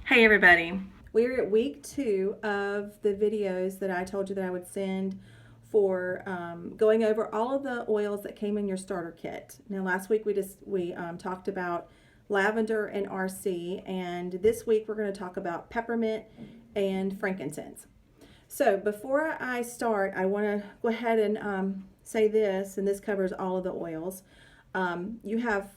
Hey everybody. We're at week 2 of the videos that I told you that I would send for going over all of the oils that came in your starter kit. Now last week we talked about lavender and RC, and this week we're going to talk about peppermint and frankincense. So before I start, I want to go ahead and say this, and this covers all of the oils. You have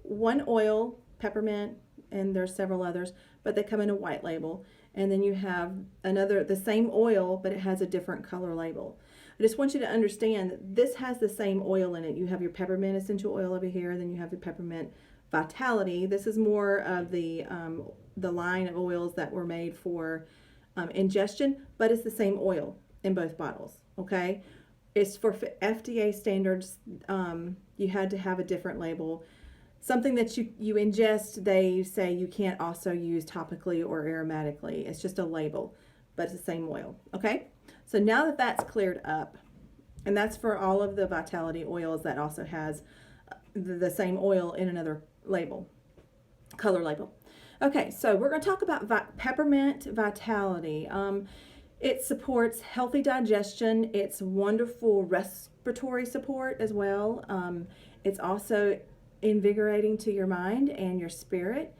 one oil, peppermint, and there's several others, but they come in a white label. And then you have another, the same oil, but it has a different color label. I just want you to understand that this has the same oil in it. You have your peppermint essential oil over here, then you have the peppermint vitality. This is more of the line of oils that were made for ingestion, but it's the same oil in both bottles. Okay, it's for FDA standards. You had to have a different label. Something that you ingest, they say you can't also use topically or aromatically. It's just a label, but it's the same oil. Okay, so now that that's cleared up, and that's for all of the vitality oils, that also has the same oil in another label, color label. Okay, so we're going to talk about peppermint vitality. It supports healthy digestion. It's wonderful respiratory support as well. It's also invigorating to your mind and your spirit.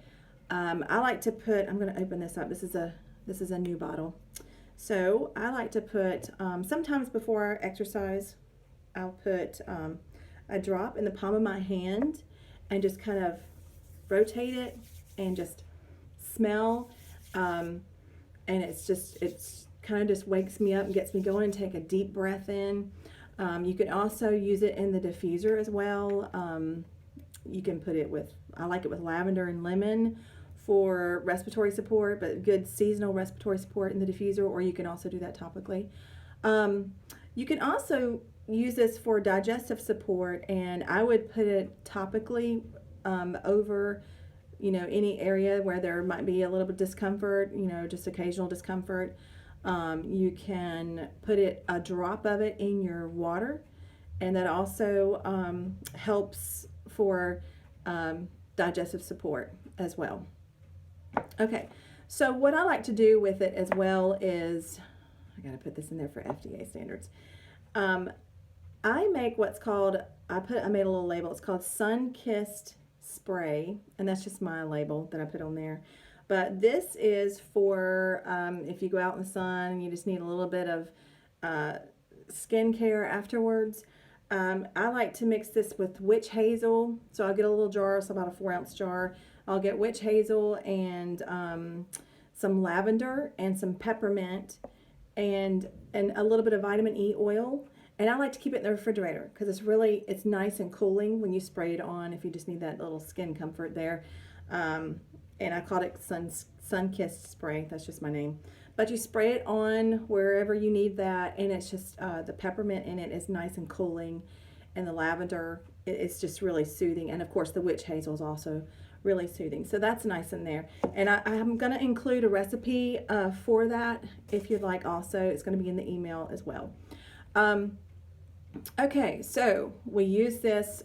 I like to put, I'm going to open this up. This is a new bottle. So I like to put, sometimes before I exercise, I'll put a drop in the palm of my hand and just kind of rotate it and just smell. And it's kind of just wakes me up and gets me going and take a deep breath in. You can also use it in the diffuser as well. You can put it with, I like it with lavender and lemon for respiratory support, but good seasonal respiratory support in the diffuser, or you can also do that topically. You can also use this for digestive support, and I would put it topically over, any area where there might be a little bit of discomfort, just occasional discomfort. You can put a drop of it in your water, and that also helps for digestive support as well. Okay, so what I like to do with it as well is, I gotta put this in there for FDA standards. I make what's called, I made a little label, it's called Sun-Kissed Spray, and that's just my label that I put on there. But this is for if you go out in the sun and you just need a little bit of skin care afterwards. I like to mix this with witch hazel. So I'll get a little jar, so about a 4-ounce jar. I'll get witch hazel and some lavender and some peppermint and a little bit of vitamin E oil. And I like to keep it in the refrigerator because it's nice and cooling when you spray it on, if you just need that little skin comfort there. And I called it Sun-Kissed Spray. That's just my name. But you spray it on wherever you need that, and it's just the peppermint in it is nice and cooling, and the lavender, it's just really soothing. And of course the witch hazel is also really soothing. So that's nice in there. And I'm going to include a recipe for that if you'd like also. It's going to be in the email as well. Okay, so we use this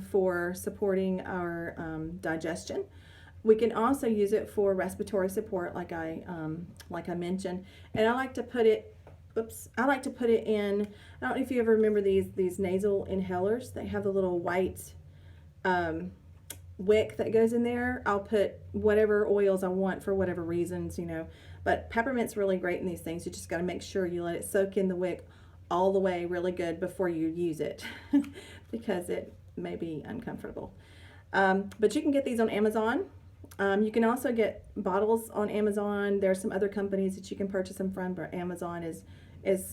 for supporting our digestion. We can also use it for respiratory support, like I mentioned. And I like to put it, in, I don't know if you ever remember these nasal inhalers. They have the little white wick that goes in there. I'll put whatever oils I want for whatever reasons, But peppermint's really great in these things. You just got to make sure you let it soak in the wick all the way really good before you use it because it may be uncomfortable. But you can get these on Amazon. You can also get bottles on Amazon. There are some other companies that you can purchase them from, but Amazon is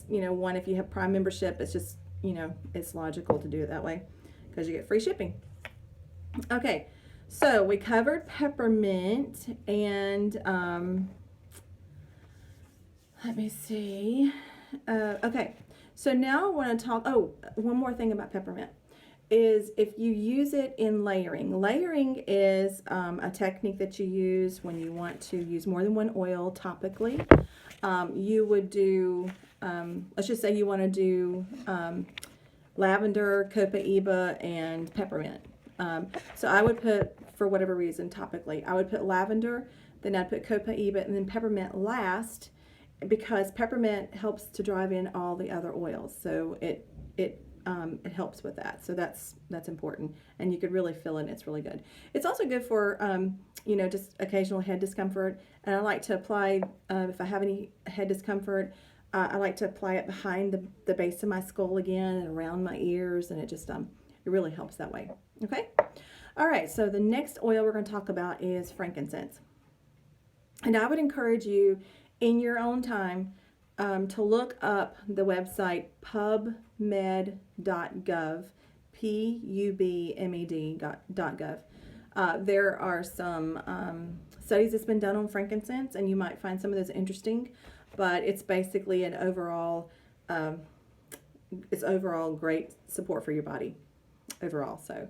one, if you have Prime membership, it's just, it's logical to do it that way because you get free shipping. Okay, so we covered peppermint, and let me see. Okay, so now I want to talk, one more thing about peppermint is if you use it in layering. Layering is a technique that you use when you want to use more than one oil topically. You would do, let's just say you want to do lavender, copaiba, and peppermint. So I would put, for whatever reason, topically, I would put lavender, then I'd put copaiba, and then peppermint last, because peppermint helps to drive in all the other oils. So it helps with that. So that's important, and you could really feel it. It's really good. It's also good for just occasional head discomfort. And I like to apply if I have any head discomfort. I like to apply it behind the base of my skull again and around my ears, and it just it really helps that way. Okay. All right. So the next oil we're going to talk about is frankincense, and I would encourage you in your own time to look up the website pubmed.gov, pubmed.gov. There are some studies that's been done on frankincense, and you might find some of those interesting, but it's basically an overall, it's overall great support for your body overall. So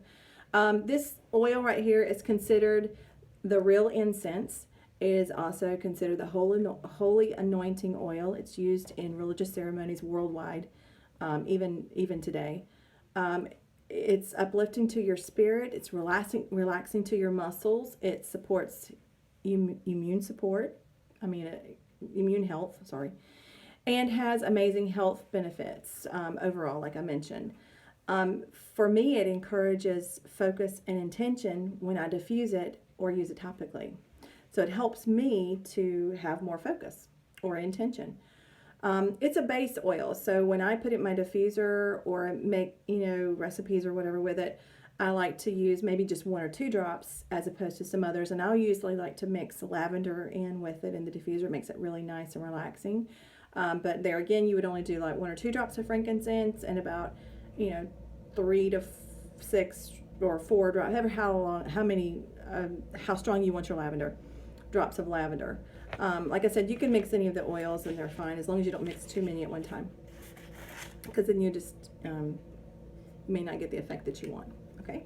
this oil right here is considered the real incense. It is also considered the holy anointing oil. It's used in religious ceremonies worldwide, even today. It's uplifting to your spirit. It's relaxing to your muscles. It supports immune health. Sorry, and has amazing health benefits overall, like I mentioned. For me, it encourages focus and intention when I diffuse it or use it topically. So it helps me to have more focus or intention. It's a base oil, so when I put it in my diffuser or make recipes or whatever with it, I like to use maybe just 1 or 2 drops as opposed to some others. And I'll usually like to mix lavender in with it in the diffuser. It makes it really nice and relaxing. But there again, you would only do like 1 or 2 drops of frankincense and about 3 to 6 or 4 drops, how strong you want your lavender. Drops of lavender. Like I said, you can mix any of the oils and they're fine as long as you don't mix too many at one time, because then you just may not get the effect that you want. Okay.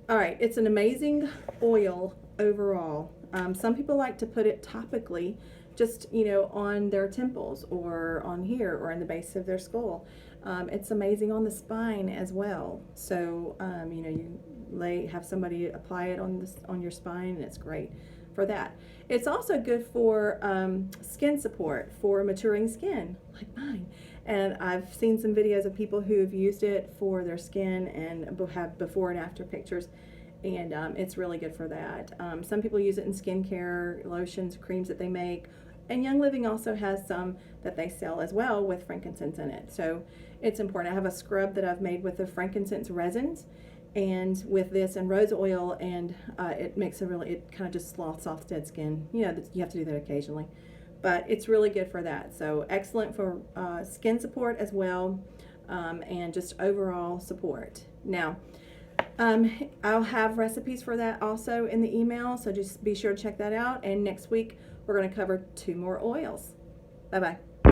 All right. It's an amazing oil overall. Some people like to put it topically, just on their temples or on here or in the base of their skull. It's amazing on the spine as well. So you have somebody apply it on your spine, and it's great for that. It's also good for skin support for maturing skin like mine, and I've seen some videos of people who have used it for their skin and have before and after pictures, and it's really good for that. Some people use it in skincare, lotions, creams that they make, and Young Living also has some that they sell as well with frankincense in it. So it's important. I have a scrub that I've made with the frankincense resins and with this and rose oil, and it makes it kind of just sloths off dead skin. You have to do that occasionally, but it's really good for that. So excellent for skin support as well, and just overall support. Now I'll have recipes for that also in the email, so just be sure to check that out. And next week we're going to cover 2 more oils. Bye bye.